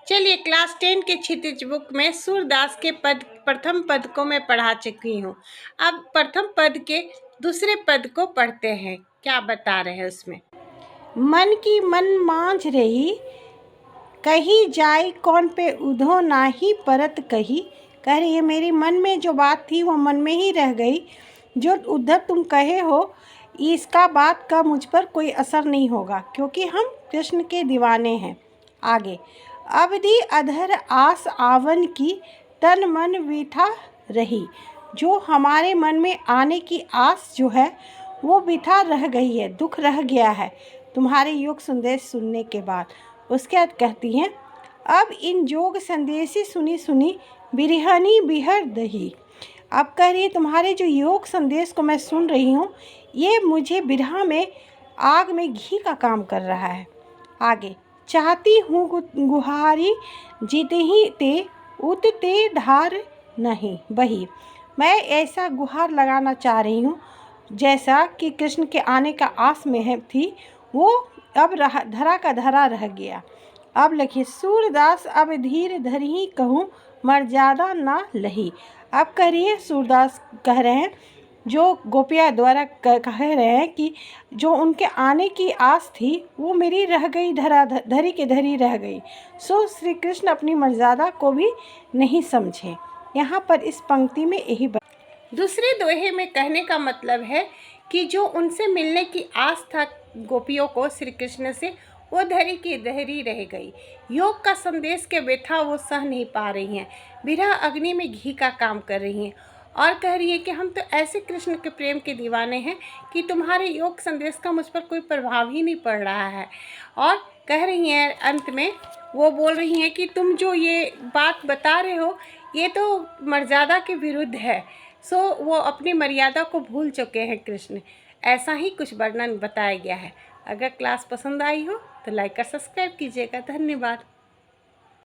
चलिए, क्लास 10 के क्षितिज बुक में सूरदास के प्रथम पद को मैं पढ़ा चुकी हूँ। अब प्रथम पद के दूसरे पद को पढ़ते हैं, क्या बता रहे हैं उसमें। मन की मन मांझ रही, कही जाई कौन पे उधो नाही परत कही। कह रही है मेरी मन में जो बात थी वो मन में ही रह गई, जो उधर तुम कहे हो इसका बात का मुझ पर कोई असर नहीं होगा, क्योंकि हम कृष्ण के दीवाने हैं। आगे, अवधि अधर आस आवन की, तन मन विठा रही। जो हमारे मन में आने की आस जो है वो बिठा रह गई है, दुख रह गया है तुम्हारे योग संदेश सुनने के बाद। उसके बाद कहती हैं, अब इन योग संदेशी सुनी सुनी बिरहनी बिहर दही। अब कह रही है तुम्हारे जो योग संदेश को मैं सुन रही हूँ ये मुझे बिरहा में आग में घी का काम कर रहा है। आगे, चाहती हूँ गुहारी जितही ते उतते धार नहीं बही। मैं ऐसा गुहार लगाना चाह रही हूँ जैसा कि कृष्ण के आने का आस में है थी, वो अब धरा का धरा रह गया। अब लिखिए, सूरदास अब धीर धरही कहूँ मर्यादा ना लही। अब कह रही है, सूरदास कह रहे हैं, जो गोपिया द्वारा कह रहे हैं कि जो उनके आने की आस थी वो मेरी रह गई, धरी के धरी रह गई। सो श्री कृष्ण अपनी मर्यादा को भी नहीं समझे। यहाँ पर इस पंक्ति में यही दूसरे दोहे में कहने का मतलब है कि जो उनसे मिलने की आस था गोपियों को श्री कृष्ण से, वो धरी की धरी रह गई। योग का संदेश के व्यथा वो सह नहीं पा रही हैं, बिरहा अग्नि में घी का काम कर रही हैं और कह रही है कि हम तो ऐसे कृष्ण के प्रेम के दीवाने हैं कि तुम्हारे योग संदेश का मुझ पर कोई प्रभाव ही नहीं पड़ रहा है। और कह रही हैं, अंत में वो बोल रही हैं कि तुम जो ये बात बता रहे हो ये तो मर्यादा के विरुद्ध है। सो वो अपनी मर्यादा को भूल चुके हैं कृष्ण। ऐसा ही कुछ वर्णन बताया गया है। अगर क्लास पसंद आई हो तो लाइक और सब्सक्राइब कीजिएगा। धन्यवाद।